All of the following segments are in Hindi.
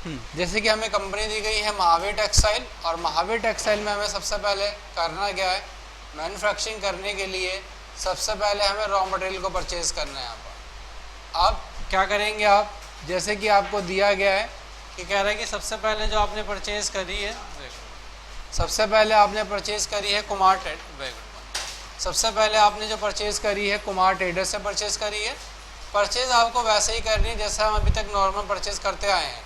जैसे कि हमें कंपनी दी गई है महावीर टेक्सटाइल, और महावीर टेक्सटाइल में हमें सबसे पहले करना क्या है, मैन्युफैक्चरिंग करने के लिए सबसे पहले हमें रॉ मटेरियल को परचेज करना है। यहाँ पर अब क्या करेंगे आप, जैसे कि आपको दिया गया है कि कह रहा है कि सबसे पहले जो आपने परचेज करी है, सबसे पहले आपने परचेज करी है कुमार सबसे पहले आपने जो परचेज करी है कुमार ट्रेडर्स से परचेज करी है। परचेज आपको वैसे ही करनी है जैसा हम अभी तक नॉर्मल परचेज करते आए हैं,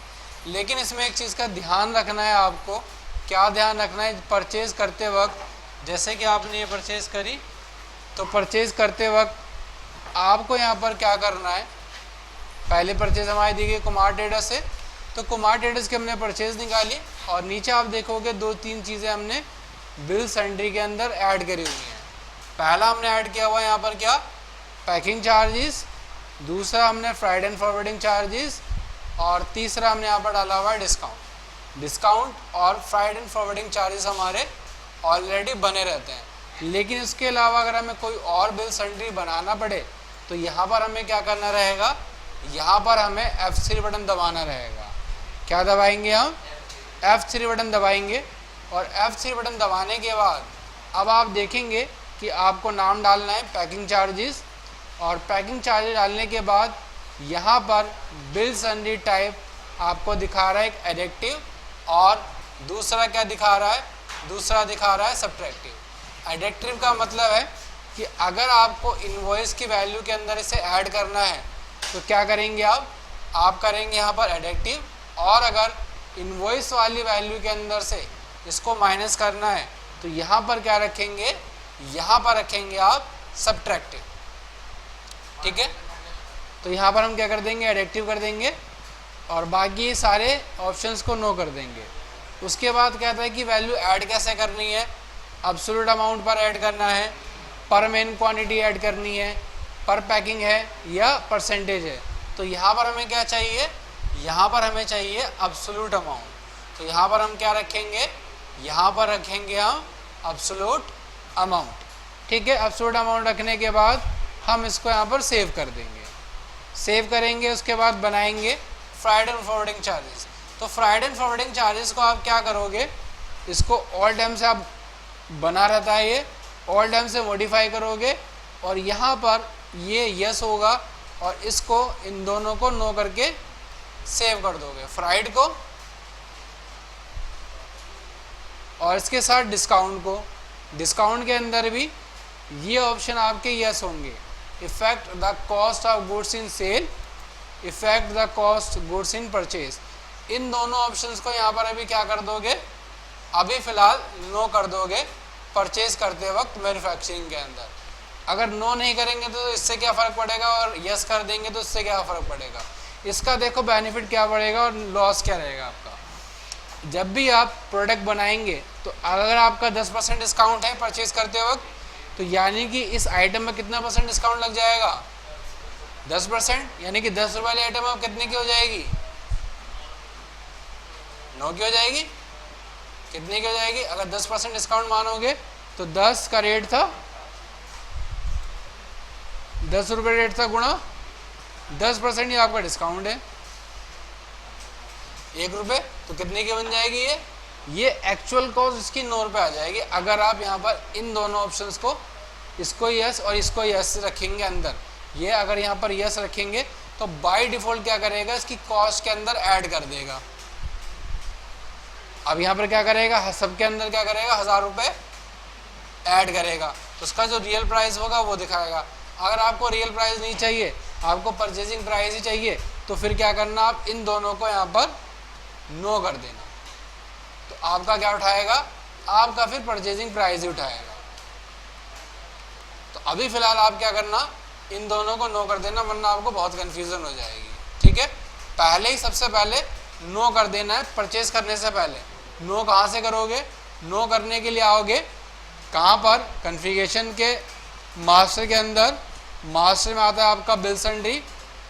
लेकिन इसमें एक चीज़ का ध्यान रखना है आपको। क्या ध्यान रखना है, परचेज करते वक्त जैसे कि आपने ये परचेज करी, तो परचेज करते वक्त आपको यहाँ पर क्या करना है, पहले परचेज हमारी दी गई कुमार ट्रेडर्स से, तो कुमार ट्रेडर्स की हमने परचेज निकाली और नीचे आप देखोगे 2-3 चीज़ें हमने बिल सन्ड्री के अंदर ऐड करी हुई हैं। पहला हमने ऐड किया हुआ यहाँ पर क्या, पैकिंग चार्जेस, दूसरा हमने फ्राइट एंड फॉरवर्डिंग चार्जेस, और तीसरा हमने यहाँ पर डाला हुआ है डिस्काउंट और फ्राइट एंड फॉरवर्डिंग चार्जेस हमारे ऑलरेडी बने रहते हैं। लेकिन इसके अलावा अगर हमें कोई और बिल सन्ड्री बनाना पड़े तो यहाँ पर हमें क्या करना रहेगा, यहाँ पर हमें F3 बटन दबाना रहेगा। क्या दबाएंगे हम, F3 बटन दबाएंगे, और F3 बटन दबाने के बाद अब आप देखेंगे कि आपको नाम डालना है पैकिंग चार्जेस, और पैकिंग चार्जेस डालने के बाद यहाँ पर बिल सन्ड्री टाइप आपको दिखा रहा है एक एडिक्टिव, और दूसरा क्या दिखा रहा है, दूसरा दिखा रहा है सब्ट्रैक्टिव। एडिक्टिव का मतलब है कि अगर आपको इनवॉइस की वैल्यू के अंदर इसे ऐड करना है तो क्या करेंगे आप करेंगे यहाँ पर एडिक्टिव, और अगर इनवॉइस वाली वैल्यू के अंदर से इसको माइनस करना है तो यहाँ पर क्या रखेंगे, यहाँ पर रखेंगे आप सब्ट्रैक्टिव। ठीक है, तो यहाँ पर हम क्या कर देंगे, एडिक्टिव कर देंगे, और बाकी सारे ऑप्शंस को नो कर देंगे। उसके बाद कहता है कि वैल्यू ऐड कैसे करनी है, एब्सोल्यूट अमाउंट पर ऐड करना है, पर मेन क्वांटिटी ऐड करनी है, पर पैकिंग है, या परसेंटेज है। तो यहाँ पर हमें क्या चाहिए, यहाँ पर हमें चाहिए एब्सोल्यूट अमाउंट। तो यहाँ पर हम क्या रखेंगे, यहाँ पर रखेंगे हम एब्सोल्यूट अमाउंट। ठीक है, एब्सोल्यूट अमाउंट रखने के बाद हम इसको यहाँ पर सेव कर देंगे, सेव करेंगे। उसके बाद बनाएंगे फ्राइट एंड फॉरवर्डिंग चार्जेस। तो फ्राइट एंड फॉरवर्डिंग चार्जेस को आप क्या करोगे, इसको ऑल टाइम से आप बना रहता है, ये ऑल टाइम से मॉडिफाई करोगे, और यहाँ पर ये यस होगा, और इसको इन दोनों को नो करके सेव कर दोगे, फ्राइट को और इसके साथ डिस्काउंट को। डिस्काउंट के अंदर भी ये ऑप्शन आपके यस होंगे, effect the cost of goods in sale, effect the cost goods in purchase. इन दोनों ऑप्शंस को यहाँ पर अभी क्या कर दोगे, अभी फ़िलहाल नो कर दोगे परचेज करते वक्त मैन्युफैक्चरिंग के अंदर। अगर नो नहीं करेंगे तो इससे क्या फ़र्क पड़ेगा, और यस कर देंगे तो इससे क्या फ़र्क पड़ेगा। इसका देखो बेनिफिट क्या पड़ेगा और लॉस क्या रहेगा आपका। जब भी आप प्रोडक्ट बनाएंगे तो अगर आपका 10% डिस्काउंट है परचेज करते वक्त, तो यानी कि इस आइटम में कितना % डिस्काउंट लग जाएगा, 10%। यानी कि 10 रुपये वाली आइटम अब कितने की हो जाएगी, 9 की हो जाएगी। कितने की हो जाएगी, अगर 10% डिस्काउंट मानोगे तो 10 का रेट था, 10 रुपये रेट था, गुणा 10% ही आपका डिस्काउंट है, 1 रुपये, तो कितने की बन जाएगी ये एक्चुअल कॉस्ट इसकी 9 रुपये आ जाएगी। अगर आप यहाँ पर इन दोनों ऑप्शंस को, इसको यस और इसको यस रखेंगे अंदर, ये अगर यहाँ पर यस रखेंगे तो बाय डिफ़ॉल्ट क्या करेगा, इसकी कॉस्ट के अंदर ऐड कर देगा। अब यहाँ पर क्या करेगा, सबके अंदर क्या करेगा, 1000 रुपये ऐड करेगा, तो उसका जो रियल प्राइस होगा वो दिखाएगा। अगर आपको रियल प्राइस नहीं चाहिए, आपको परचेजिंग प्राइस ही चाहिए, तो फिर क्या करना, आप इन दोनों को यहाँ पर नो कर देना, तो आपका क्या उठाएगा, आपका फिर परचेजिंग प्राइस ही उठाएगा। तो अभी फ़िलहाल आप क्या करना, इन दोनों को नो कर देना, वरना आपको बहुत कन्फ्यूज़न हो जाएगी। ठीक है, पहले ही सबसे पहले नो कर देना है परचेज करने से पहले। नो कहाँ से करोगे, नो करने के लिए आओगे कहाँ पर, कॉन्फ़िगरेशन के मास्टर के अंदर, मास्टर में आता है आपका बिल सन्ड्री,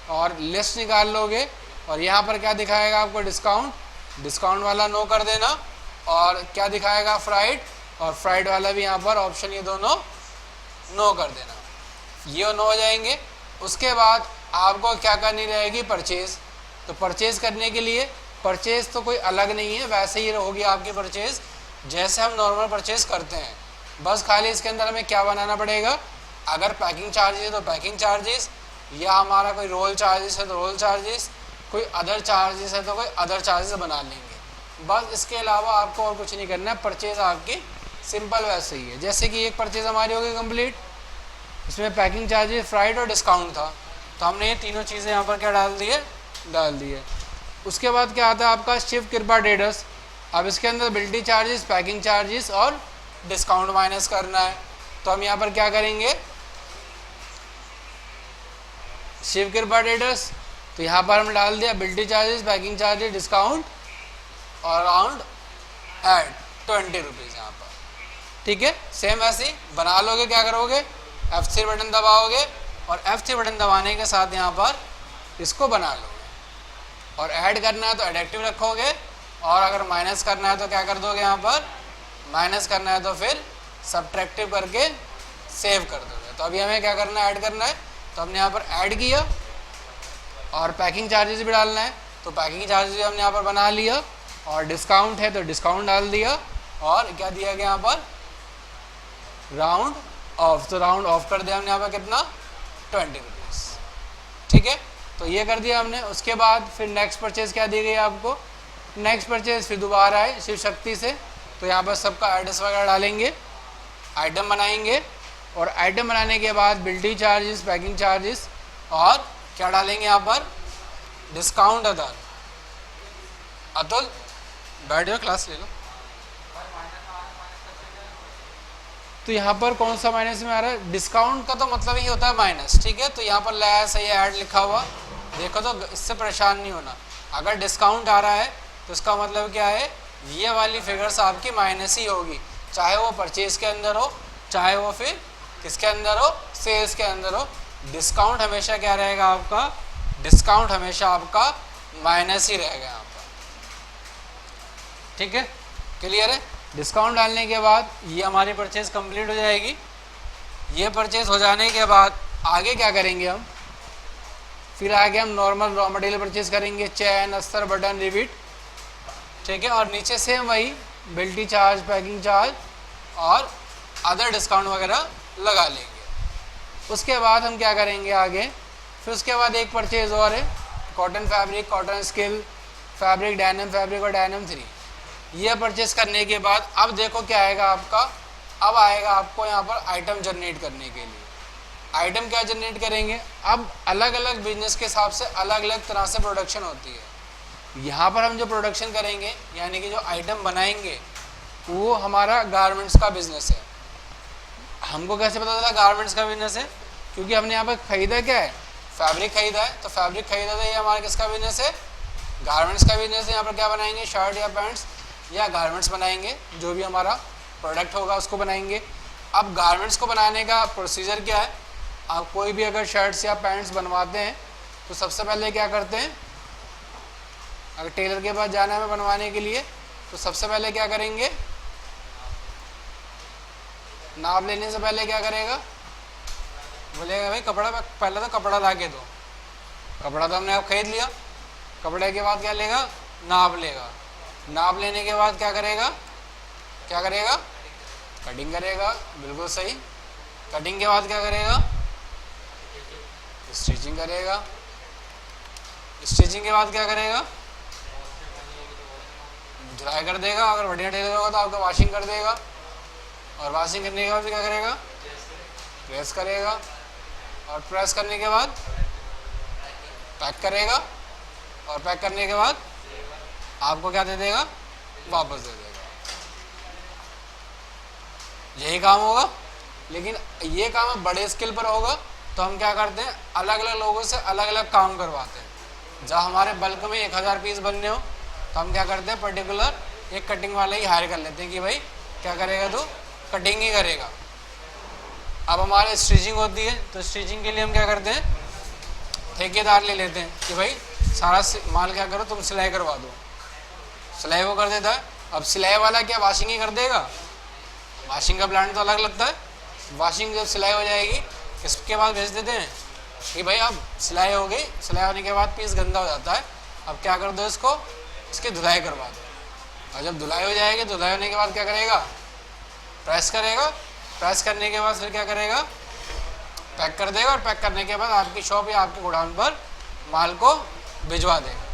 और लिस्ट निकाल लोगे, और यहाँ पर क्या दिखाएगा आपको, डिस्काउंट वाला नो कर देना, और क्या दिखाएगा, फ्राइट, और फ्राइट वाला भी यहाँ पर ऑप्शन ये दोनों नो कर देना, ये नो हो जाएंगे। उसके बाद आपको क्या करनी रहेगी, परचेज। तो परचेज करने के लिए परचेज तो कोई अलग नहीं है, वैसे ही होगी आपकी परचेज जैसे हम नॉर्मल परचेज करते हैं, बस खाली इसके अंदर हमें क्या बनाना पड़ेगा, अगर पैकिंग चार्जेस है तो पैकिंग चार्जेस, या हमारा कोई रोल चार्जेस है तो रोल चार्जेस, कोई अदर चार्जेस है तो कोई अदर चार्जेस बना लेंगे, बस इसके अलावा आपको और कुछ नहीं करना है। परचेज आपकी सिंपल वैसे ही है। जैसे कि एक परचेज हमारी होगी कंप्लीट, इसमें पैकिंग चार्जेस, फ्राइट और डिस्काउंट था, तो हमने ये तीनों चीज़ें यहाँ पर क्या डाल दिए। उसके बाद क्या आता है आपका शिव कृपा ट्रेडर्स। अब इसके अंदर बिल्टी चार्जेस, पैकिंग चार्जेस और डिस्काउंट माइनस करना है, तो हम यहाँ पर क्या करेंगे, शिव कृपा ट्रेडर्स, तो यहाँ पर हम डाल दिया बिल्टी चार्जेस, पैकिंग चार्जेस, डिस्काउंट और अराउंड एड 20 रुपीज़ यहाँ पर। ठीक है, सेम ऐसे ही बना लोगे। क्या करोगे, F3 बटन दबाओगे और F3 बटन दबाने के साथ यहाँ पर इसको बना लोगे, और ऐड करना है तो एडिटिव रखोगे, और अगर माइनस करना है तो क्या कर दोगे, यहाँ पर माइनस करना है तो फिर सब्ट्रैक्टिव करके सेव कर दोगे। तो अभी हमें क्या करना है, ऐड करना है, तो हमने यहाँ पर ऐड किया, और पैकिंग चार्जेस भी डालना है, तो पैकिंग चार्जेस भी हमने यहाँ पर बना लिया, और डिस्काउंट है तो डिस्काउंट डाल दिया, और क्या दिया गया यहाँ पर, राउंड ऑफ, तो राउंड ऑफ कर दिया हमने यहाँ पर कितना, 20 रुपीज़। ठीक है, तो ये कर दिया हमने। उसके बाद फिर नेक्स्ट परचेज़ क्या दी गई आपको, नेक्स्ट परचेज़ फिर दोबारा है शिव शक्ति से, तो यहाँ पर सबका एड्रेस वगैरह डालेंगे, आइटम बनाएंगे, और आइटम बनाने के बाद बिल्टी चार्जेस, पैकिंग चार्जेस और क्या डालेंगे यहाँ पर, डिस्काउंट अदर। अतुल बैठ जाओ, क्लास ले लो। तो यहाँ पर कौन सा माइनस में आ रहा है, डिस्काउंट का तो मतलब ही होता है माइनस। ठीक है, तो यहाँ पर लेस है, ये ऐड लिखा हुआ देखो, तो इससे परेशान नहीं होना। अगर डिस्काउंट आ रहा है तो इसका मतलब क्या है, ये वाली फिगर्स आपकी माइनस ही होगी, चाहे वो परचेज के अंदर हो, चाहे वो फिर किसके अंदर हो, सेल्स के अंदर हो। डिस्काउंट हमेशा क्या रहेगा आपका, डिस्काउंट हमेशा आपका माइनस ही रहेगा यहाँ पर। ठीक है, क्लियर है। डिस्काउंट डालने के बाद ये हमारी परचेज कंप्लीट हो जाएगी। ये परचेज हो जाने के बाद आगे क्या करेंगे हम, फिर आगे हम नॉर्मल रॉ मटेरियल परचेज करेंगे, चैन, अस्तर, बटन, रिविट। ठीक है, और नीचे से वही बिल्टी चार्ज, पैकिंग चार्ज और अदर डिस्काउंट वगैरह लगा लेंगे। उसके बाद हम क्या करेंगे आगे, फिर उसके बाद एक परचेज और है, cotton fabric, cotton skill fabric, denim fabric और डायनम 3। ये परचेज करने के बाद अब देखो क्या आएगा आपका, अब आएगा आपको यहाँ पर आइटम जनरेट करने के लिए। आइटम क्या जनरेट करेंगे, अब अलग अलग बिजनेस के हिसाब से अलग अलग तरह से प्रोडक्शन होती है। यहाँ पर हम जो प्रोडक्शन करेंगे यानी कि जो आइटम बनाएंगे वो हमारा गारमेंट्स का बिजनेस है। हमको कैसे पता चला गारमेंट्स का बिजनेस है, क्योंकि हमने यहाँ पर खरीदा क्या है, फैब्रिक खरीदा है, तो फैब्रिक खरीदा था, ये हमारा किसका बिजनेस है, गारमेंट्स का बिजनेस है। यहाँ पर क्या बनाएंगे, शर्ट या पैंट्स या गारमेंट्स बनाएंगे, जो भी हमारा प्रोडक्ट होगा उसको बनाएंगे। अब गारमेंट्स को बनाने का प्रोसीजर क्या है, आप कोई भी अगर शर्ट्स या पैंट्स बनवाते हैं तो सबसे पहले क्या करते हैं, अगर टेलर के पास जाना है बनवाने के लिए तो सबसे पहले क्या करेंगे, नाप लेने से पहले क्या करेगा, बोलेगा भाई कपड़ा, पहले तो कपड़ा ला के दो। कपड़ा तो हमने अब खरीद लिया, कपड़े के बाद क्या लेगा, नाप लेगा। नाप लेने के बाद क्या करेगा, कटिंग करेगा, बिल्कुल सही। कटिंग के बाद क्या करेगा, स्टिचिंग करेगा। स्टिचिंग के बाद क्या करेगा, ड्राई कर देगा, अगर बढ़िया टेलर होगा तो आपका वॉशिंग कर देगा, और वॉशिंग करने के बाद क्या करेगा, प्रेस करेगा, और प्रेस करने के बाद पैक करेगा, और पैक करने के बाद आपको क्या दे देगा, वापस दे देगा। यही काम होगा, लेकिन ये काम बड़े स्केल पर होगा तो हम क्या करते हैं, अलग अलग लोगों से अलग अलग काम करवाते हैं। जब हमारे बल्क में 1000 पीस बनने हो तो हम क्या करते हैं, पर्टिकुलर एक कटिंग वाला ही हायर कर लेते हैं कि भाई क्या करेगा, तो कटिंग ही करेगा। अब हमारे स्टिचिंग होती है तो स्टिचिंग के लिए हम क्या करते हैं, ठेकेदार ले लेते हैं कि भाई सारा माल क्या करो, तुम सिलाई करवा दो। सिलाई वो कर देता है। अब सिलाई वाला क्या वॉशिंग ही कर देगा, वॉशिंग का प्लांट तो अलग लगता है। वॉशिंग जब सिलाई हो जाएगी इसके बाद भेज देते हैं कि भाई अब सिलाई हो गई। सिलाई होने के बाद पीस गंदा हो जाता है, अब क्या कर दो, इसको इसकी धुलाई करवा दो। और जब धुलाई हो जाएगी, धुलाई होने के बाद क्या करेगा, प्रेस करेगा। प्रेस करने के बाद फिर क्या करेगा, पैक कर देगा। और पैक करने के बाद आपकी शॉप या आपके गोडाउन पर माल को भिजवा देगा।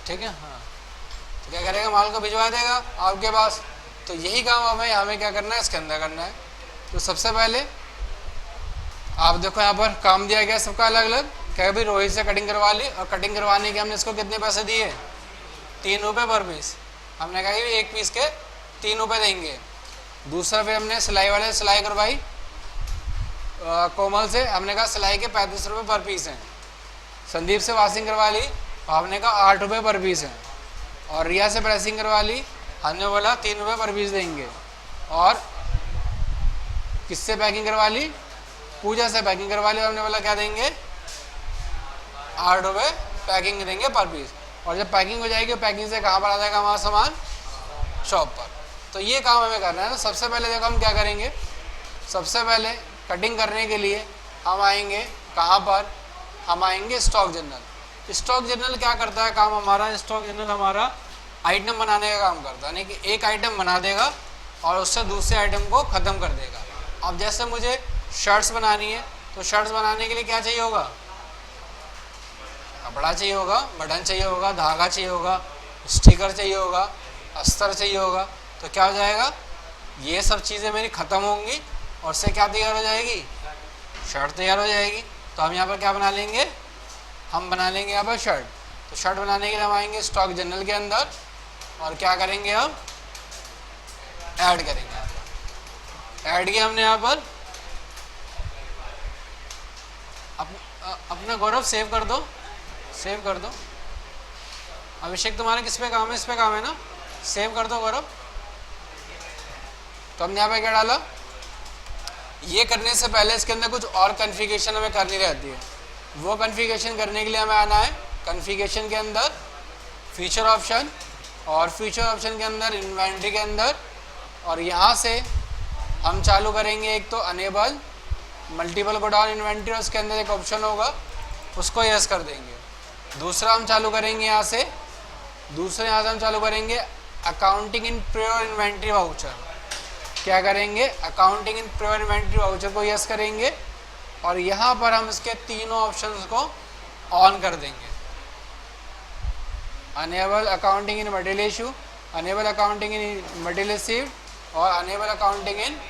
ठीक है, हाँ। तो क्या करेगा, माल को भिजवा देगा आपके पास। तो यही काम हमें क्या करना है, इसके अंदर करना है। तो सबसे पहले आप देखो यहाँ पर काम दिया गया सबका अलग अलग। क्या भी रोहित से कटिंग करवा ली, और कटिंग करवाने के हमने इसको कितने पैसे दिए, 3 रुपये पर पीस। हमने कहा कि एक पीस के 3 रुपये देंगे। दूसरा फिर हमने सिलाई वाले से सिलाई करवाई कोमल से, हमने कहा सिलाई के 35 रुपये पर पीस हैं। संदीप से वॉशिंग करवा ली, हमने कहा 8 रुपये पर पीस हैं। और रिया से प्रेसिंग करवा ली, हमने बोला 3 रुपये पर पीस देंगे। और किससे पैकिंग करवा ली, पूजा से पैकिंग करवा ली, हमने बोला क्या देंगे, 8 रुपये पैकिंग देंगे पर पीस। और जब पैकिंग हो जाएगी, पैकिंग से कहाँ पर आ जाएगा हमारा सामान, शॉप पर। तो ये काम हमें करना है। तो सबसे पहले देखो हम क्या करेंगे, सबसे पहले कटिंग करने के लिए हम आएंगे कहाँ पर, हम आएंगे स्टॉक जनरल। स्टॉक जनरल क्या करता है काम हमारा, स्टॉक जनरल हमारा आइटम बनाने का काम करता है। यानी कि एक आइटम बना देगा और उससे दूसरे आइटम को ख़त्म कर देगा। अब जैसे मुझे शर्ट्स बनानी है, तो शर्ट्स बनाने के लिए क्या चाहिए होगा, कपड़ा चाहिए होगा, बटन चाहिए होगा, धागा चाहिए होगा, स्टिकर चाहिए होगा, अस्तर चाहिए होगा। तो क्या हो जाएगा, ये सब चीज़ें मेरी ख़त्म होंगी और उससे क्या तैयार हो जाएगी, शर्ट तैयार हो जाएगी। तो हम यहाँ पर क्या बना लेंगे, हम बना लेंगे यहाँ पर शर्ट। तो शर्ट बनाने के लिए हम आएंगे स्टॉक जनरल के अंदर और क्या करेंगे, हम ऐड करेंगे। ऐड किया हमने यहाँ पर, अपना गौरव सेव कर दो, सेव कर दो। अभिषेक तुम्हारा किस पे काम है, इस पे काम है ना, सेव कर दो गौरव। तो हमने यहाँ पे क्या डाला, ये करने से पहले इसके अंदर कुछ और कॉन्फ़िगरेशन हमें करनी रहती है। वो कॉन्फ़िगरेशन करने के लिए हमें आना है कॉन्फ़िगरेशन के अंदर, फीचर ऑप्शन, और फीचर ऑप्शन के अंदर इन्वेंट्री के अंदर। और यहाँ से हम चालू करेंगे एक तो अनेबल मल्टीपल गोडाउन इन्वेंट्री, और उसके अंदर एक ऑप्शन होगा उसको यस कर देंगे। दूसरा हम चालू करेंगे यहाँ से, यहाँ से हम चालू करेंगे accounting in pure inventory voucher. क्या करेंगे, accounting in pure inventory voucher को यस करेंगे। और यहाँ पर हम इसके तीनों ऑप्शंस को ऑन कर देंगे, enable accounting in material issue, enable accounting in material received, और enable accounting in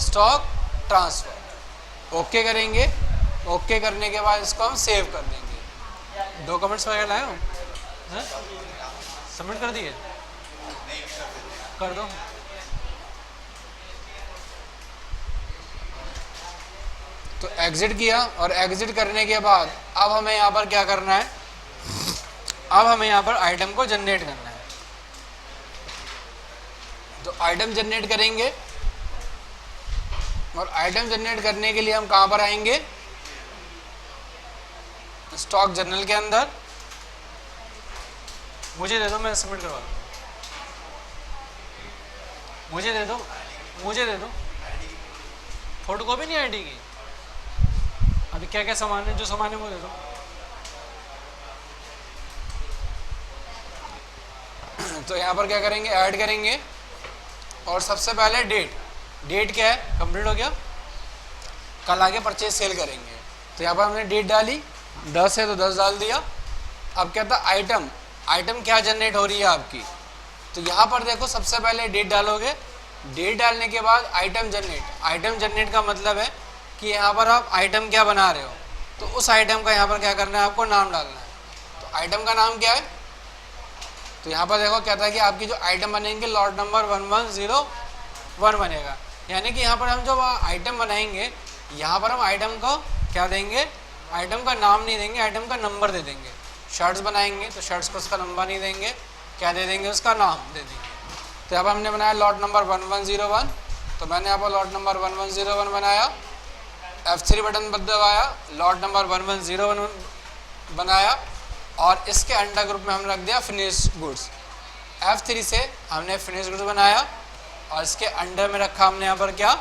stock transfer. Okay करेंगे। ओके करने के बाद इसको हम सेव कर देंगे। डॉक्यूमेंट्स वगैरह लाए हो, सबमिट कर दिए, कर दो। तो एग्जिट किया, और एग्जिट करने के बाद अब हमें यहाँ पर क्या करना है, अब हमें यहाँ पर आइटम को जनरेट करना है। तो आइटम जनरेट करेंगे, और आइटम जनरेट करने के लिए हम कहाँ पर आएंगे, स्टॉक जनरल के अंदर। मुझे दे दो, मैं सबमिट करवा दूँ। मुझे दे दो, मुझे दे दो, फोटो कॉपी नहीं आईडी की। अभी क्या क्या सामान है, जो सामान है वो दे दो। तो यहाँ पर क्या करेंगे, ऐड करेंगे। और सबसे पहले डेट क्या है, कंप्लीट हो गया, कल आगे परचेज सेल करेंगे। तो यहाँ पर हमने डेट डाली, 10 है तो 10 डाल दिया। अब क्या था, आइटम क्या जनरेट हो रही है आपकी। तो यहाँ पर देखो सबसे पहले डेट डालोगे, डेट डालने के बाद आइटम जनरेट का मतलब है कि यहाँ पर आप आइटम क्या बना रहे हो। तो उस आइटम का यहाँ पर क्या करना है, आपको नाम डालना है। तो आइटम का नाम क्या है, तो यहाँ पर देखो क्या था कि आपकी जो आइटम बनेंगे लॉट नंबर 1101 बनेगा। यानी कि यहाँ पर हम जो आइटम बनाएंगे, यहाँ पर हम आइटम को क्या देंगे, आइटम का नाम नहीं देंगे, आइटम का नंबर दे देंगे। शर्ट्स बनाएंगे तो शर्ट्स को उसका नंबर नहीं देंगे, क्या दे देंगे, उसका नाम दे देंगे। तो यहाँ पर हमने बनाया लॉट नंबर 1101, तो मैंने यहाँ पर लॉट नंबर 1101 बनाया, F3 बटन दबाया, लॉट नंबर 1101 बनाया, और इसके अंडर ग्रुप में हमने रख दिया फिनिश्ड गुड्स। F3 से हमने फिनिश्ड गुड्स बनाया, और इसके अंडर में रखा हमने यहाँ पर क्या,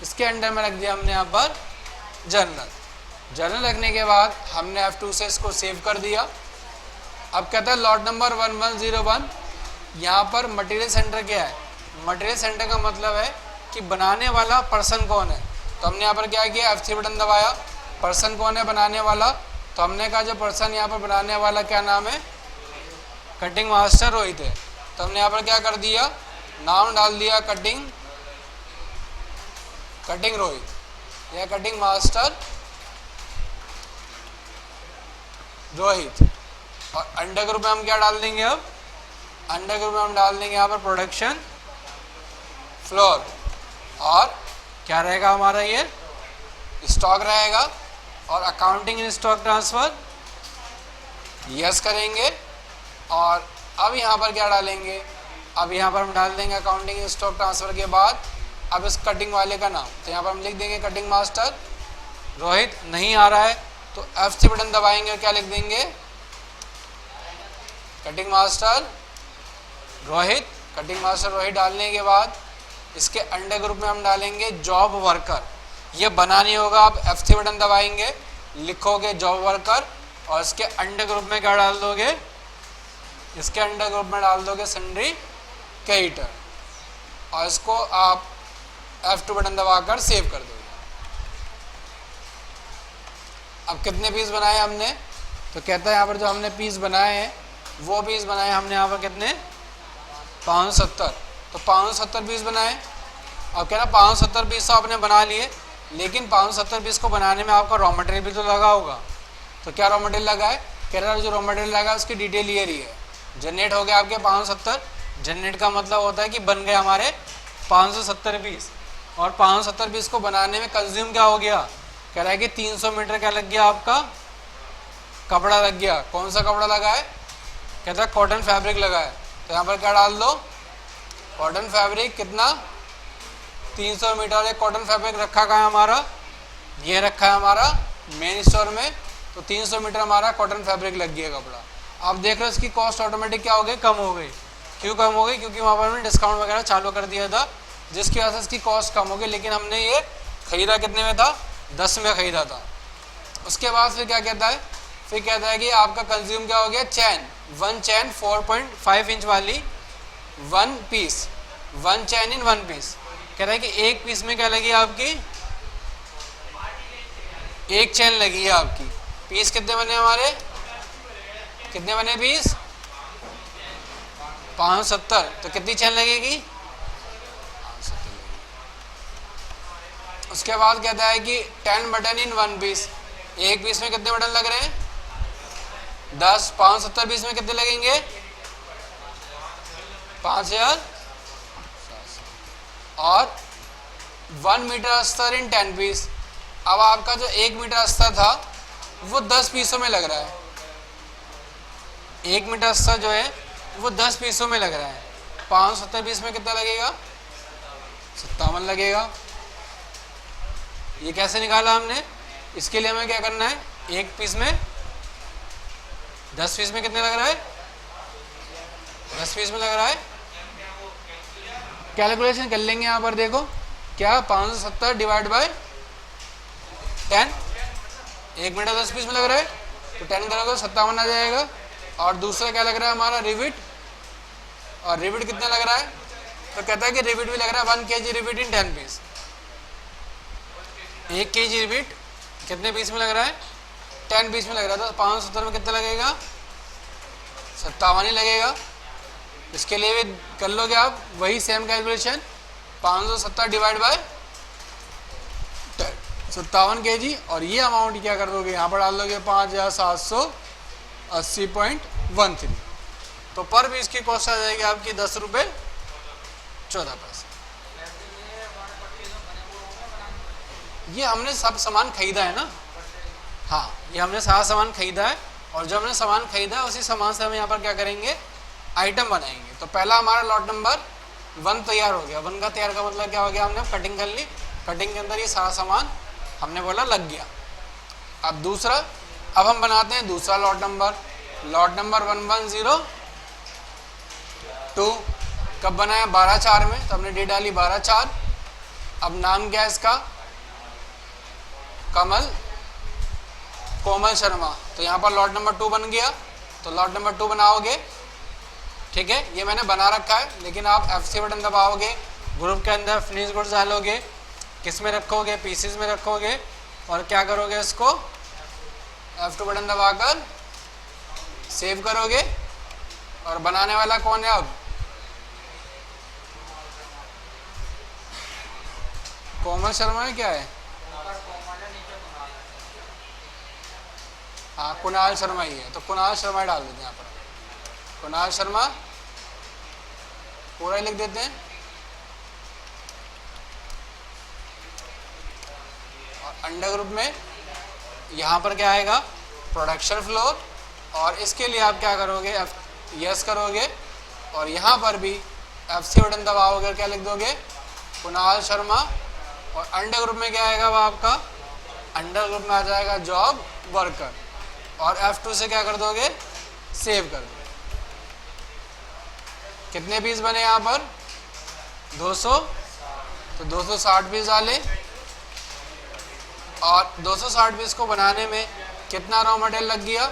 इसके अंडर में रख दिया हमने यहाँ पर जर्नल रखने के बाद हमने F2 से इसको सेव कर दिया। अब कहता है लॉट नंबर 1101, यहाँ पर मटेरियल सेंटर क्या है? मटेरियल सेंटर का मतलब है कि बनाने वाला पर्सन कौन है। तो हमने यहाँ पर क्या किया, F3 बटन दबाया, पर्सन कौन है बनाने वाला, तो हमने कहा जो पर्सन यहाँ पर बनाने वाला क्या नाम है, कटिंग मास्टर रोहित है। तो हमने यहाँ पर क्या कर दिया, नाम डाल दिया कटिंग रोहित या कटिंग मास्टर रोहित। और अंडर ग्रुप में हम क्या डाल देंगे, अब अंडर ग्रुप में हम डाल देंगे यहाँ पर प्रोडक्शन फ्लोर, और क्या रहेगा हमारा, ये स्टॉक रहेगा। और accounting in stock transfer yes करेंगे। और अब यहाँ पर क्या डालेंगे, अब यहाँ पर हम डाल देंगे अकाउंटिंग इन स्टॉक ट्रांसफर के बाद अब इस कटिंग वाले का नाम, तो यहाँ पर हम लिख देंगे कटिंग मास्टर रोहित। नहीं आ रहा है तो F3 बटन दबाएंगे और क्या लिख देंगे, cutting master Rohit. Cutting master Rohit डालने के बाद इसके अंडर ग्रुप में हम डालेंगे जॉब वर्कर। ये बना नहीं होगा, आप F3 बटन दबाएंगे, लिखोगे जॉब वर्कर, और इसके अंडर ग्रुप में क्या डाल दोगे, इसके अंडर ग्रुप में डाल दोगे सन्ड्री क्रेडिटर, और इसको आप F2 बटन दबाकर सेव कर दोगे। अब कितने पीस बनाए हमने, तो कहता है यहाँ पर जो हमने पीस बनाए हैं वो पीस बनाए हमने यहाँ पर कितने, 570। तो 570 पीस बनाए। अब कह रहा 570 पीस तो आपने बना लिए, लेकिन 570 पीस को बनाने में आपका रॉ मटेरियल भी तो लगा होगा। तो क्या रॉ मटेरियल लगा है, कह रहा जो रॉ मटेरियल लगा है उसकी डिटेल ये रही है। जनरेट हो गया आपके 570, जनरेट का मतलब होता है कि बन गए हमारे 570 पीस। और 570 पीस को बनाने में कंज्यूम क्या हो गया, कह रहा है कि 300 मीटर क्या लग गया, आपका कपड़ा लग गया। कौन सा कपड़ा लगा है, कहता है कॉटन फैब्रिक लगा है। तो यहाँ पर क्या डाल दो, कॉटन फैब्रिक कितना, 300 मीटर। एक कॉटन फैब्रिक रखा कहाँ है हमारा, ये रखा है हमारा मेन स्टोर में। तो 300 मीटर हमारा कॉटन फैब्रिक लग गया कपड़ा। आप देख रहे हो इसकी कॉस्ट ऑटोमेटिक क्या हो गई, कम हो गई। क्यों कम हो गई, क्योंकि वहाँ पर हमने डिस्काउंट वगैरह चालू कर दिया था, जिसकी वजह से इसकी कॉस्ट कम हो गई। लेकिन हमने ये खरीदा कितने में था, 10 में खरीदा था। उसके बाद फिर क्या कहता है, फिर कहता है कि आपका कंज्यूम क्या हो गया, चैन, 1 चैन 4.5 इंच वाली 1 पीस, 1 चैन इन 1 पीस। कह रहा है कि एक पीस में क्या लगी आपकी, एक चैन लगी है आपकी। पीस कितने बने हमारे, कितने बने पीस, 570। तो कितनी चैन लगेगी, 570 लगेगी। उसके बाद कहता है कि 10 बटन इन 1 पीस, एक पीस में कितने बटन लग रहे हैं, 10। 570 पीस में कितने लगेंगे, 5000। और 1 मीटर अस्तर इन 10 पीस। अब आपका जो 1 मीटर अस्तर था वो 10 पीसों में लग रहा है। 1 मीटर अस्तर जो है वो 10 पीसों में लग रहा है। 570 पीस में कितना लगेगा, 57 लगेगा। ये कैसे निकाला हमने, इसके लिए हमें क्या करना है, एक पीस में 10 पीस में कितने लग रहा है, 10 पीस में लग रहा है। कैलकुलेशन कर लेंगे यहाँ पर, देखो क्या 570 डिवाइड बाय 10, 1 मीटर 10 पीस में लग रहा है, तो 10 करोगे 57 आ जाएगा। और दूसरा क्या लग रहा है हमारा, रिविट। और रिविट कितना लग रहा है, तो कहता है कि रिविट भी लग रहा है 1 kg रिविट इन 10 पीस। 1 kg रिविट कितने पीस में लग रहा है, 10 पीस में लग रहा है। तो 570 में कितना लगेगा, 57 ही लगेगा। इसके लिए भी कर लोगे आप वही same calculation, 570 divide by 10, 57 kg। और ये अमाउंट क्या कर दोगे, यहाँ पर डाल दोगे 5780.13। तो पर पीस की कॉस्ट आ जाएगी आपकी 10 रुपये 14 पैसे। ये हमने सब सामान खरीदा है ना, हाँ ये हमने सारा सामान खरीदा है। और जो हमने सामान खरीदा है उसी सामान से हम यहाँ पर क्या करेंगे, आइटम बनाएंगे। तो पहला हमारा लॉट नंबर 1 तैयार हो गया। 1 का तैयार का मतलब क्या हो गया, हमने कटिंग कर ली, कटिंग के अंदर ये सारा सामान हमने बोला लग गया। अब दूसरा, अब हम बनाते हैं दूसरा लॉट नंबर 1102। कब बनाया, 12/4 में। तो हमने डेट डाली 12/4। अब नाम क्या है इसका, कोमल शर्मा। तो यहाँ पर लॉट नंबर 2 बन गया। तो लॉट नंबर 2 बनाओगे, ठीक है। ये मैंने बना रखा है, लेकिन आप F3 बटन दबाओगे, ग्रुप के अंदर फिनिश गुड्स डालोगे, किस में रखोगे, पीसीज में रखोगे, और क्या करोगे, इसको F2 बटन दबाकर सेव करोगे। और बनाने वाला कौन है, अब कोमल शर्मा है, क्या है, हाँ कुणाल शर्मा ही है, तो कुणाल शर्मा डाल देते हैं यहाँ पर, कुणाल शर्मा पूरा ही लिख देते हैं। और अंडर ग्रुप में यहाँ पर क्या आएगा, प्रोडक्शन फ्लोर, और इसके लिए आप क्या करोगे, यस करोगे, और यहाँ पर भी F3 बटन दबाओगे, क्या लिख दोगे, कुणाल शर्मा, और अंडर ग्रुप में क्या आएगा, वो आपका अंडर ग्रुप में आ जाएगा जॉब वर्कर, और F2 से क्या कर दोगे, सेव कर दोगे। कितने पीस बने यहाँ पर, 200, तो 260 पीस डाले, और 260 पीस को बनाने में कितना रॉ मटेरियल लग गया,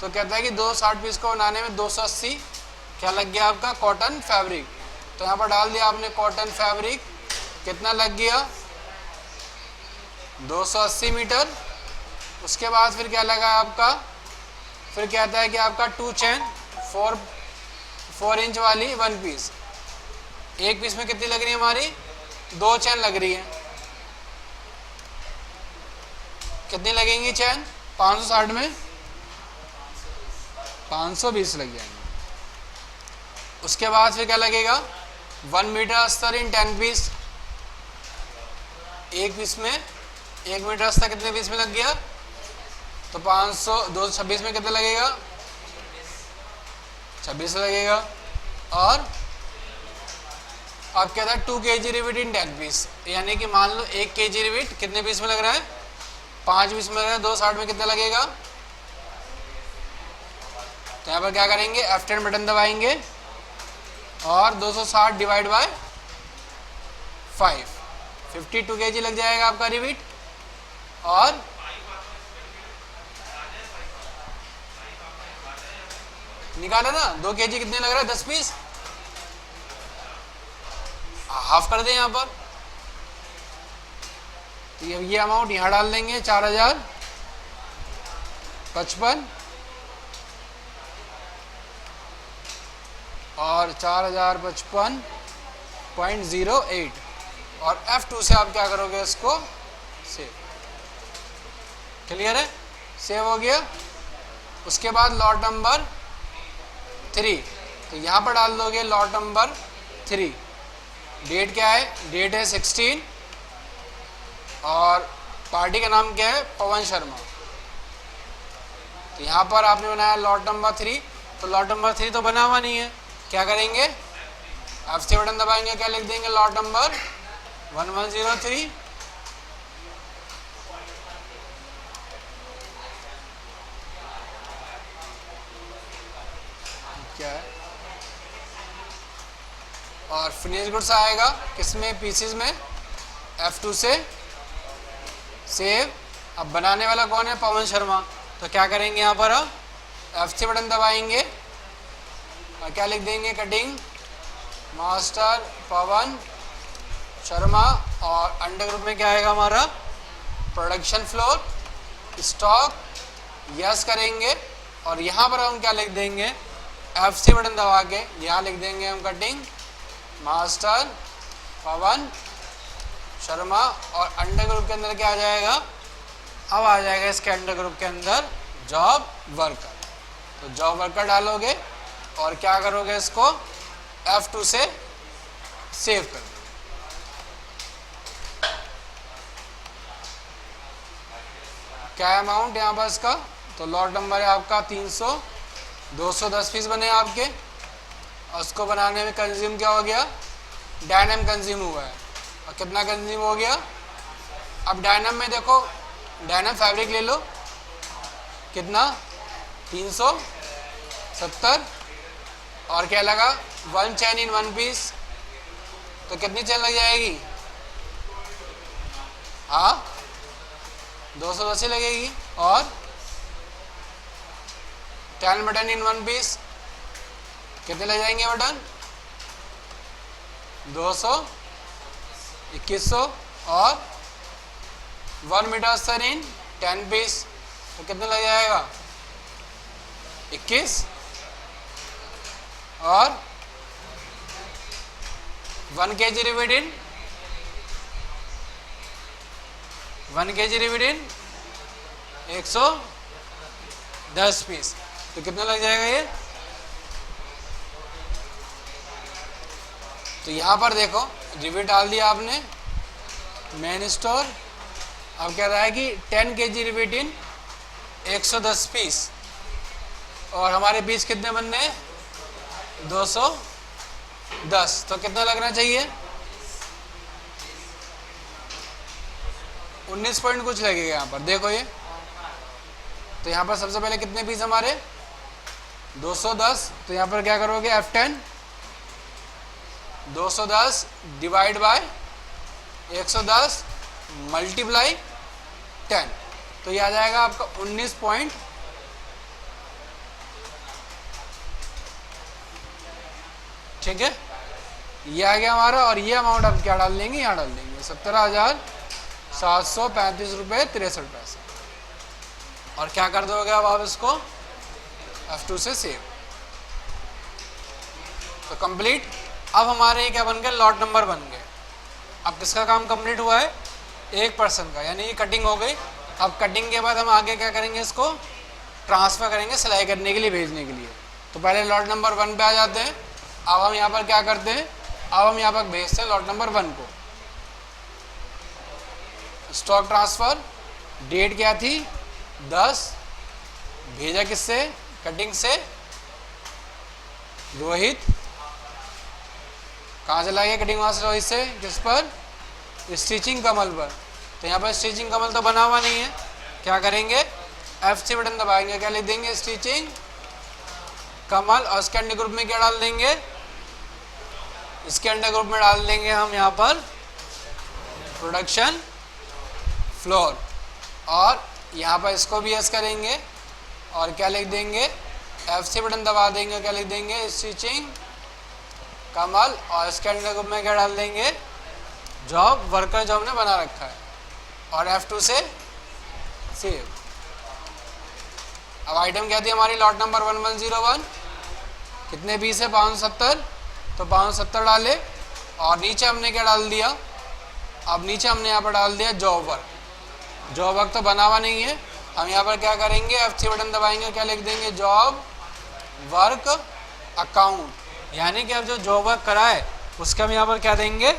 तो कहता है कि 260 पीस को बनाने में 280 क्या लग गया आपका, कॉटन फैब्रिक। तो यहाँ पर डाल दिया आपने कॉटन फैब्रिक, कितना लग गया, 280 मीटर। उसके बाद फिर क्या लगा आपका, फिर कहता है कि आपका 2 चेन 4 इंच वाली 1 पीस, एक पीस में कितनी लग रही है हमारी, 2 चेन लग रही है, कितनी लगेंगी चेन, 560 में 520 लग जाएंगे। उसके बाद फिर क्या लगेगा, 1 मीटर अस्तर इन 10 पीस, एक पीस में 1 मीटर अस्तर कितने पीस में लग गया, तो 500 226 में कितना लगेगा, 26 लगेगा। और अब कहता है 2 kg रिविट इन 10 पीस, यानी कि मान लो 1 kg रिविट कितने पीस में लग रहा है, 5 पीस में लग रहा है, 260 में कितना लगेगा। तो यहाँ पर क्या करेंगे, F10 बटन दबाएंगे, और 260 डिवाइड बाय 5, 52 kg लग जाएगा आपका रिविट। और निकाला ना, 2 kg कितने लग रहा है, 10 पीस, हाफ कर दें यहाँ पर, तो ये अमाउंट यहाँ डाल देंगे, 4055 और 4055.08, और F2 से आप क्या करोगे, इसको सेव, क्लियर है, सेव हो गया। उसके बाद लॉट नंबर 3, तो यहाँ पर डाल दोगे लॉट नंबर 3, डेट क्या है, डेट है 16, और पार्टी का नाम क्या है, पवन शर्मा। तो यहाँ पर आपने बनाया लॉट नंबर 3, तो लॉट नंबर 3 तो बना हुआ नहीं है, क्या करेंगे, F3 बटन दबाएंगे, क्या लिख देंगे, लॉट नंबर 1103, क्या है, और फिनिश गुड्स आएगा किसमें, पीसीज में, F2 से सेव। अब बनाने वाला कौन है, पवन शर्मा, तो क्या करेंगे, यहाँ पर F3 बटन दबाएंगे, और क्या लिख देंगे, कटिंग मास्टर पवन शर्मा, और अंडर ग्रुप में क्या आएगा हमारा, प्रोडक्शन फ्लोर, स्टॉक, यस करेंगे, और यहाँ पर हम क्या लिख देंगे, F3 बटन दबा के यहाँ लिख देंगे हम कटिंग मास्टर पवन शर्मा, और अंडर ग्रुप के अंदर क्या आ जाएगा, अब आ जाएगा इसके अंडर ग्रुप के अंदर जॉब वर्कर। तो जॉब वर्कर डालोगे, और क्या करोगे, इसको F2 से सेव कर दो। क्या अमाउंट यहाँ पर इसका, तो लॉट नंबर है आपका 300, 210 पीस बने आपके, और उसको बनाने में कंज्यूम क्या हो गया, डायनम कंज्यूम हुआ है, और कितना कंज्यूम हो गया। अब डायनम में देखो, डायनम फैब्रिक ले लो, कितना 370, और क्या लगा, 1 चेन इन 1 पीस, तो कितनी चेन लग जाएगी, हाँ 280 लगेगी, और 10 बटन इन 1 पीस, कितने लग जाएंगे बटन? 200, 2100 और 1 मीटर अस्तर इन 10 पीस, तो कितने लग जाएगा? 21 और 1 kg रिवेट इन 1 kg रिवेट इन 110 पीस, तो कितना लग जाएगा ये? तो यहाँ पर देखो रिवेट डाल दिया आपने मेन स्टोर। अब कह रहा है कि 10 kg रिवेट इन 110 पीस, और हमारे पीस कितने बनने हैं? 210, तो कितना लगना चाहिए? 19 पॉइंट कुछ लगेगा यहाँ पर, देखो ये। तो यहाँ पर सबसे पहले कितने पीस हमारे? 210, तो यहाँ पर क्या करोगे? F10, 210 डिवाइड बाय 110 मल्टीप्लाई 10, तो ये आ जाएगा आपका 19 पॉइंट। ठीक है, ये आ गया हमारा। और ये अमाउंट हम क्या डाल देंगे? यहाँ डाल देंगे 17,735 रुपये 63 पैसे। और क्या कर दोगे अब आप इसको? F2 से सेव। तो कंप्लीट। अब हमारे क्या बन गए? लॉट नंबर बन गए। अब किसका काम कंप्लीट हुआ है? एक पर्सन का, यानी ये कटिंग हो गई। अब कटिंग के बाद हम आगे क्या करेंगे? इसको ट्रांसफ़र करेंगे सिलाई करने के लिए, भेजने के लिए। तो पहले लॉट नंबर 1 पे आ जाते हैं। अब हम यहाँ पर क्या करते हैं? अब हम यहाँ पर भेजते हैं लॉट नंबर 1 को। स्टॉक ट्रांसफ़र, डेट क्या थी? 10, भेजा किससे? कटिंग से रोहित। कहाँ चला गया कटिंग मास्टर? रोहित से किस पर? स्टिचिंग कमल पर। तो यहाँ पर स्टिचिंग कमल तो बना हुआ नहीं है, क्या करेंगे? F3 बटन दबाएंगे, क्या लिख देंगे? स्टिचिंग कमल। और इसके अंडर ग्रुप में क्या डाल देंगे? इसके अंडर ग्रुप में डाल देंगे हम यहाँ पर प्रोडक्शन फ्लोर। और यहाँ पर इसको भी एस करेंगे और क्या लिख देंगे? F3 बटन दबा देंगे, क्या लिख देंगे? स्टिचिंग कमल। और इसके अंडर ग्रुप में क्या डाल देंगे? जॉब वर्कर जो हमने बना रखा है। और F2 से सेव। अब आइटम क्या थी हमारी? Lot number 1101। कितने पीस है? 570, तो 570 डाले। और नीचे हमने क्या डाल दिया? अब नीचे हमने यहाँ पर डाल दिया जॉब वर्क। जॉब वर्क तो बना हुआ नहीं है, हम यहाँ पर क्या करेंगे? F3 बटन दबाएंगे, क्या लिख देंगे? Job work account. यानी कि अब जो जॉब वर्क करा है उसके हम यहाँ पर क्या देंगे?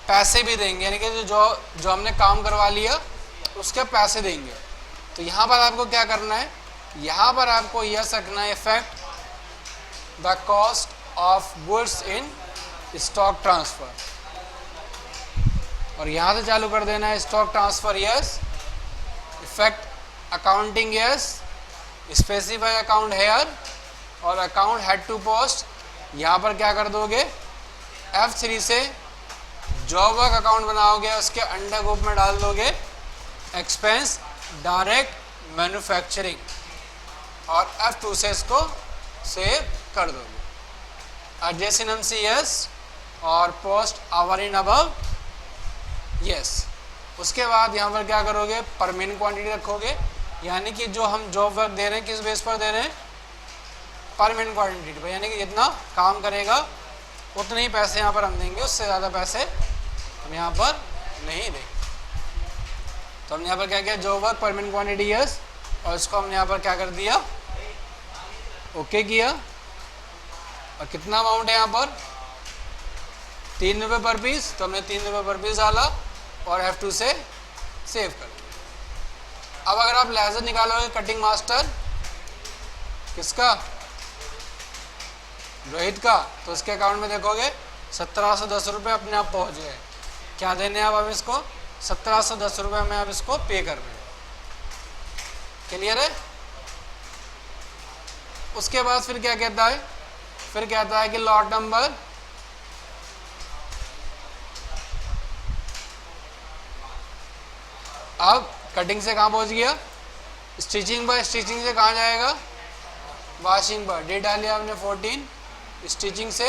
पैसे भी देंगे, यानी कि जो हमने काम करवा लिया उसके पैसे देंगे। तो यहाँ पर आपको क्या करना है? यहाँ पर आपको यह रखना है effect the cost of goods in stock transfer. और यहाँ से चालू कर देना है stock transfer yes, effect accounting yes, specify account here और अकाउंट हेड टू पोस्ट। यहाँ पर क्या कर दोगे? F3 से जॉब वर्क अकाउंट बनाओगे, उसके अंडर ग्रुप में डाल दोगे एक्सपेंस डायरेक्ट मैन्युफैक्चरिंग। और F2 से इसको सेव कर दोगे। एडजेसेंट सी यस और post hour in above yes. उसके बाद यहाँ पर क्या करोगे? पर मेन क्वांटिटी रखोगे, यानी कि जो हम जॉब वर्क दे रहे हैं किस बेस पर दे रहे हैं? पर मेन क्वांटिटी पर, यानी कि जितना काम करेगा उतने ही पैसे यहाँ पर हम देंगे, उससे ज़्यादा पैसे हम यहाँ पर नहीं देंगे। तो हमने यहाँ पर क्या किया? जॉब वर्क पर मेन क्वांटिटी यस, और इसको हमने यहाँ पर क्या कर दिया? ओके किया। और कितना अमाउंट है यहाँ पर? 3 रुपये पर पीस, तो हमने 3 रुपये पर पीस डाला और F2 से सेव कर दिया। अब अगर आप लेजर निकालोगे कटिंग मास्टर किसका? रोहित का, तो उसके अकाउंट में देखोगे 1710 रुपये अपने आप पहुँच गए। क्या देने हैं अब हम इसको? 1710 रुपये में अब इसको पे कर रहे हैं। क्लियर है? उसके बाद फिर क्या कहता है? फिर कहता है कि लॉट नंबर अब कटिंग से कहाँ पहुँच गया? स्टिचिंग पर। स्टिचिंग से कहाँ जाएगा? वॉशिंग पर डेट डाली आपने 14, स्टिचिंग से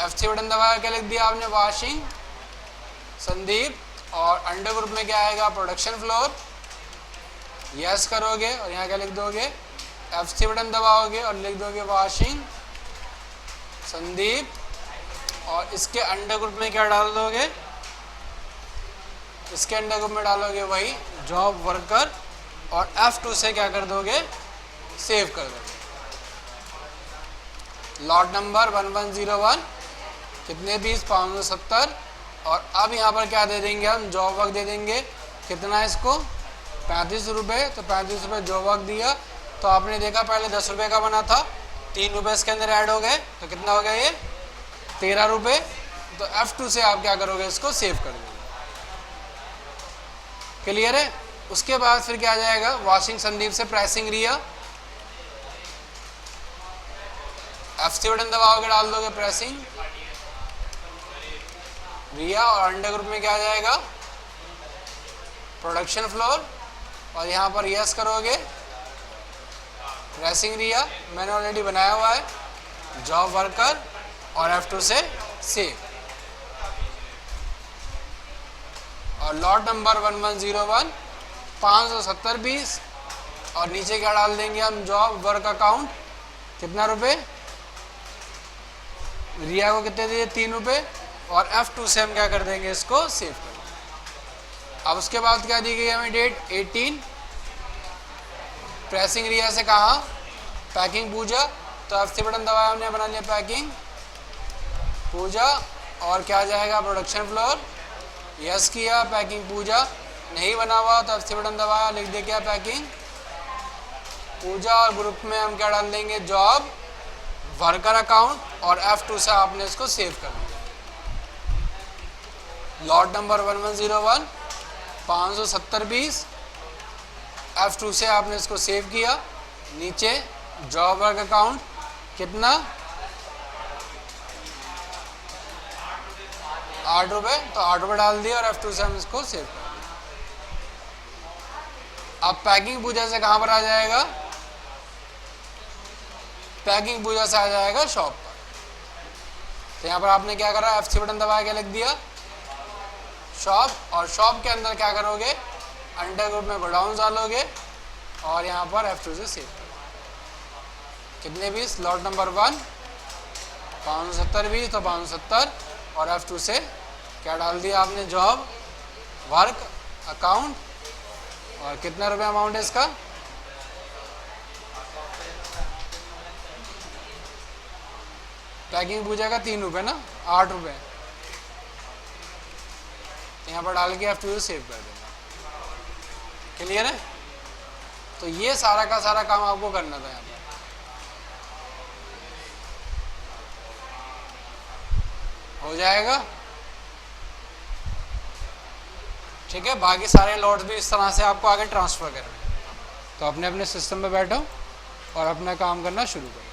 F3 बटन दबाया, क्या लिख दिया आपने वॉशिंग संदीप, और अंडर ग्रुप में क्या आएगा प्रोडक्शन फ्लोर, यस करोगे और यहाँ क्या लिख दोगे F3 बटन दबाओगे और लिख दोगे वॉशिंग संदीप, और इसके अंडर ग्रुप में क्या डाल दोगे, इसके अंडर ग्रुप में डालोगे वही जॉब वर्कर, और F2 से क्या कर दोगे सेव कर दोगे। लॉट नंबर 1101 कितने पीस 570, और अब यहाँ पर क्या दे देंगे हम जॉब वर्क दे देंगे, कितना इसको 35 रुपये, तो 35 रुपये जॉब वर्क दिया। तो आपने देखा पहले 10 रुपये का बना था, 3 रुपये इसके अंदर ऐड हो गए, तो कितना हो गया ये 13 रुपये। तो F2 से आप क्या करोगे इसको सेव कर दोगे। क्लियर है। उसके बाद फिर क्या आ जाएगा वॉशिंग संदीप से प्रेसिंग रिया, F3 बटन दबाओगे डाल दोगे प्रेसिंग रिया, और अंडर ग्रुप में क्या आ जाएगा प्रोडक्शन फ्लोर, और यहाँ पर यस करोगे प्रेसिंग रिया, मैंने ऑलरेडी बनाया हुआ है जॉब वर्कर, और F2 से सेव। और लॉट नंबर 1101 570 पीस, और नीचे क्या डाल देंगे हम जॉब वर्क अकाउंट, कितना रुपए, रिया को कितने दिए 3 रुपये, और F2 से हम क्या कर देंगे इसको सेव कर देंगे। अब उसके बाद क्या दी गई हमें डेट 18, प्रेसिंग रिया से कहा पैकिंग पूजा, तो F3 बटन दबाया हमने, बना लिया पैकिंग पूजा, और क्या जाएगा प्रोडक्शन फ्लोर, यस किया पैकिंग पूजा, नहीं बना हुआ तो F3 बटन दबाया, लिख दे क्या पैकिंग पूजा, और ग्रुप में हम क्या डाल देंगे जॉब वर्कर अकाउंट, और F2 से आपने इसको सेव कर दिया। लॉट नंबर 1101 570 पीस, F2 से आपने इसको सेव किया, नीचे जॉब वर्क अकाउंट कितना 8 रुपये, तो 8 रुपये डाल दिया, और F2 से हम इसको सेव कर दिया। अब पैकिंग पूजा से कहाँ पर आ जाएगा, पैकिंग पूजा से आ जाएगा शॉप पर। तो यहाँ पर आपने क्या करा F3 बटन दबा के लिख दिया शॉप, और शॉप के अंदर क्या करोगे अंडर ग्रुप में गोडाउन डालोगे, और यहाँ पर F2 से सेव करोगे। कितने पीस लॉट नंबर 1 570 पीस, तो 570, और F2 से क्या डाल दिया आपने जॉब वर्क अकाउंट, और कितना रुपये अमाउंट है इसका पैकिंग पूजा का 3 रुपये ना 8 रुपये, यहाँ पर डाल के F2 से सेव कर देना। क्लियर है। तो ये सारा का सारा काम आपको करना था यहाँ पर। हो जाएगा ठीक है। बाकी सारे लॉट्स भी इस तरह से आपको आगे ट्रांसफ़र करने हैं। तो अपने अपने सिस्टम पे बैठो और अपना काम करना शुरू करो।